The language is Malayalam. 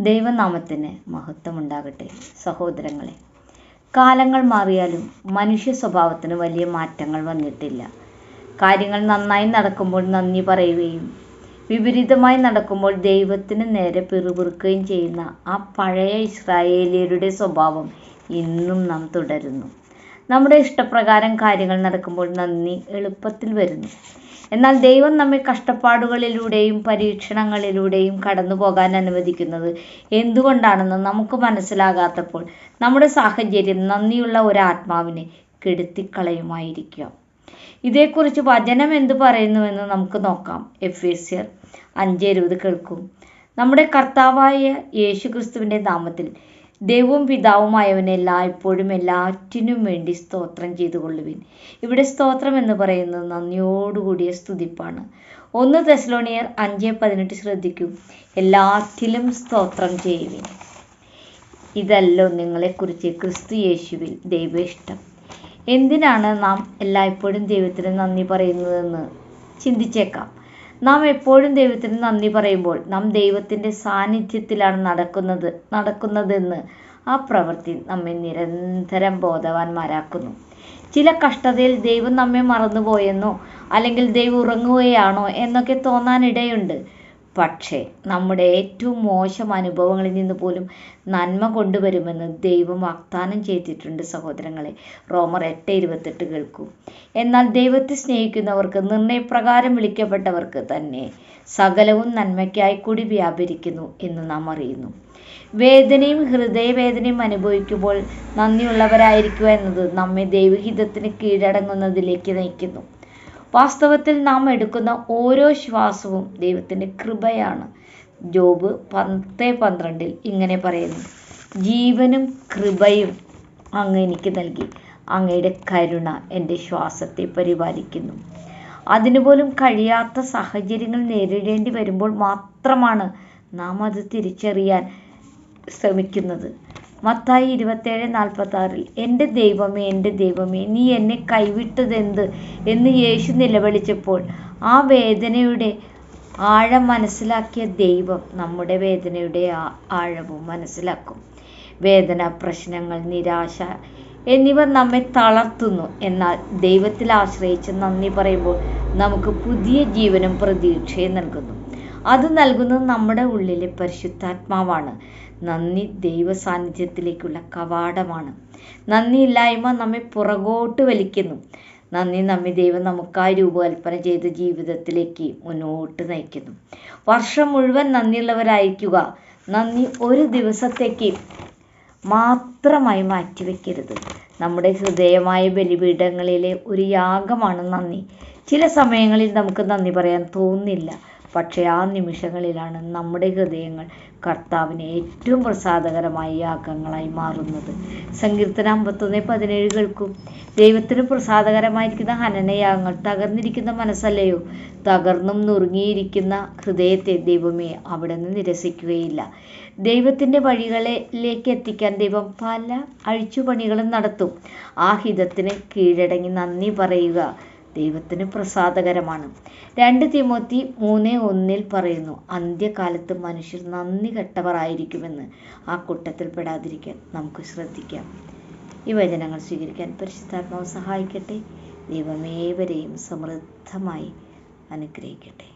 ദൈവനാമത്തിന് മഹത്വമുണ്ടാകട്ടെ. സഹോദരങ്ങളെ, കാലങ്ങൾ മാറിയാലും മനുഷ്യ സ്വഭാവത്തിന് വലിയ മാറ്റങ്ങൾ വന്നിട്ടില്ല. കാര്യങ്ങൾ നന്നായി നടക്കുമ്പോൾ നന്ദി പറയുകയും വിപരീതമായി നടക്കുമ്പോൾ ദൈവത്തിന് നേരെ പിറുപിറുക്കുകയും ചെയ്യുന്ന ആ പഴയ ഇസ്രായേലിയരുടെ സ്വഭാവം ഇന്നും നാം തുടരുന്നു. നമ്മുടെ ഇഷ്ടപ്രകാരം കാര്യങ്ങൾ നടക്കുമ്പോൾ നന്ദി എളുപ്പത്തിൽ വരുന്നു. എന്നാൽ ദൈവം നമ്മെ കഷ്ടപ്പാടുകളിലൂടെയും പരീക്ഷണങ്ങളിലൂടെയും കടന്നു പോകാൻ അനുവദിക്കുന്നത് എന്തുകൊണ്ടാണെന്ന് നമുക്ക് മനസ്സിലാകാത്തപ്പോൾ നമ്മുടെ സാഹചര്യം നന്ദിയുള്ള ഒരാത്മാവിനെ കെടുത്തിക്കളയുമായിരിക്കാം. ഇതേക്കുറിച്ച് വചനം എന്തു പറയുന്നുവെന്ന് നമുക്ക് നോക്കാം. എഫേസ്യർ 5:20 കേൾക്കും. നമ്മുടെ കർത്താവായ യേശുക്രിസ്തുവിൻ്റെ നാമത്തിൽ ദൈവവും പിതാവുമായവനെ എല്ലായ്പ്പോഴും എല്ലാറ്റിനും വേണ്ടി സ്തോത്രം ചെയ്തുകൊള്ളുവിൻ. ഇവിടെ സ്തോത്രം എന്ന് പറയുന്നത് നന്ദിയോടുകൂടിയ സ്തുതിപ്പാണ്. 1 തെസ്സലോനിയർ 5:18 ശ്രദ്ധിക്കൂ. എല്ലാറ്റിലും സ്തോത്രം ചെയ്യുവിൻ. ഇതല്ലോ നിങ്ങളെക്കുറിച്ച് ക്രിസ്തു യേശുവിൽ ദൈവ ഇഷ്ടം. എന്തിനാണ് നാം എല്ലായ്പ്പോഴും ദൈവത്തിന് നന്ദി പറയുന്നതെന്ന് ചിന്തിച്ചേക്കാം. നാം എപ്പോഴും ദൈവത്തിന് നന്ദി പറയുമ്പോൾ നാം ദൈവത്തിൻ്റെ സാന്നിധ്യത്തിലാണ് നടക്കുന്നതെന്ന് ആ പ്രവൃത്തി നമ്മെ നിരന്തരം ബോധവാന്മാരാക്കുന്നു. ചില കഷ്ടതയിൽ ദൈവം നമ്മെ മറന്നുപോയെന്നോ അല്ലെങ്കിൽ ദൈവം ഉറങ്ങുകയാണോ എന്നൊക്കെ തോന്നാനിടയുണ്ട്. പക്ഷേ നമ്മുടെ ഏറ്റവും മോശം അനുഭവങ്ങളിൽ നിന്ന് പോലും നന്മ കൊണ്ടുവരുമെന്ന് ദൈവം വാഗ്ദാനം ചെയ്തിട്ടുണ്ട്. സഹോദരങ്ങളെ, റോമർ 8:28 കേൾക്കൂ. എന്നാൽ ദൈവത്തെ സ്നേഹിക്കുന്നവർക്ക്, നിർണയപ്രകാരം വിളിക്കപ്പെട്ടവർക്ക് തന്നെ സകലവും നന്മയ്ക്കായി കൂടി വ്യാപരിക്കുന്നു എന്ന് നാം അറിയുന്നു. വേദനയും ഹൃദയവേദനയും അനുഭവിക്കുമ്പോൾ നന്ദിയുള്ളവരായിരിക്കുക എന്നത് നമ്മെ ദൈവഹിതത്തിന് കീഴടങ്ങുന്നതിലേക്ക് നയിക്കുന്നു. വാസ്തവത്തിൽ നാം എടുക്കുന്ന ഓരോ ശ്വാസവും ദൈവത്തിൻ്റെ കൃപയാണ്. ജോബ് 10:12 ഇങ്ങനെ പറയുന്നു: ജീവനും കൃപയും അങ്ങ് എനിക്ക് നൽകി, അങ്ങയുടെ കരുണ എൻ്റെ ശ്വാസത്തെ പരിപാലിക്കുന്നു. അതിനുപോലും കഴിയാത്ത സാഹചര്യങ്ങൾ നേരിടേണ്ടി വരുമ്പോൾ മാത്രമാണ് നാം അത് തിരിച്ചറിയാൻ ശ്രമിക്കുന്നത്. മത്തായി 27:46 എൻ്റെ ദൈവമേ നീ എന്നെ കൈവിട്ടതെന്ത് എന്ന് യേശു നിലവിളിച്ചപ്പോൾ ആ വേദനയുടെ ആഴം മനസ്സിലാക്കിയ ദൈവം നമ്മുടെ വേദനയുടെ ആഴവും മനസ്സിലാക്കും. വേദന, പ്രശ്നങ്ങൾ, നിരാശ എന്നിവ നമ്മെ തളർത്തുന്നു. എന്നാൽ ദൈവത്തിൽ ആശ്രയിച്ച് നന്ദി പറയുമ്പോൾ നമുക്ക് പുതിയ ജീവനും പ്രതീക്ഷയും നൽകുന്നു. അത് നൽകുന്നത് നമ്മുടെ ഉള്ളിലെ പരിശുദ്ധാത്മാവാണ്. നന്ദി ദൈവ സാന്നിധ്യത്തിലേക്കുള്ള കവാടമാണ്. നന്ദിയില്ലായ്മ നമ്മെ പുറകോട്ട് വലിക്കുന്നു. നന്ദി നമ്മെ ദൈവം നമുക്കായി രൂപകൽപ്പന ചെയ്ത ജീവിതത്തിലേക്ക് മുന്നോട്ട് നയിക്കുന്നു. വർഷം മുഴുവൻ നന്ദിയുള്ളവരായിരിക്കുക. നന്ദി ഒരു ദിവസത്തേക്ക് മാത്രമായി മാറ്റിവെക്കരുത്. നമ്മുടെ ഹൃദയമായ ബലിപീഠങ്ങളിലെ ഒരു യാഗമാണ് നന്ദി. ചില സമയങ്ങളിൽ നമുക്ക് നന്ദി പറയാൻ തോന്നില്ല. പക്ഷേ ആ നിമിഷങ്ങളിലാണ് നമ്മുടെ ഹൃദയങ്ങൾ കർത്താവിന് ഏറ്റവും പ്രസാദകരമായ യാഗങ്ങളായി മാറുന്നത്. സങ്കീർത്തനം 51:17 കേൾക്കും. ദൈവത്തിന് പ്രസാദകരമായിരിക്കുന്ന ഹനനയാഗങ്ങൾ തകർന്നിരിക്കുന്ന മനസ്സല്ലയോ. തകർന്നും നുറുങ്ങിയിരിക്കുന്ന ഹൃദയത്തെ ദൈവമേ അവിടുന്ന് നിരസിക്കുകയില്ല. ദൈവത്തിൻ്റെ വഴികളിലേക്ക് എത്തിക്കാൻ ദൈവം പല അഴിച്ചുപണികളും നടത്തും. ആ ഹിതത്തിന് കീഴടങ്ങി നന്ദി പറയുക ദൈവത്തിന് പ്രസാദകരമാണ്. 2 തിമോത്തി 3:1 പറയുന്നു: അന്ത്യകാലത്ത് മനുഷ്യർ നന്ദി കെട്ടവരായിരിക്കുമെന്ന്. ആ കൂട്ടത്തിൽ പെടാതിരിക്കാൻ നമുക്ക് ശ്രദ്ധിക്കാം. ഈ വചനങ്ങൾ സ്വീകരിക്കാൻ പരിശുദ്ധാത്മാവ് സഹായിക്കട്ടെ. ദൈവമേവരെയും സമൃദ്ധമായി അനുഗ്രഹിക്കട്ടെ.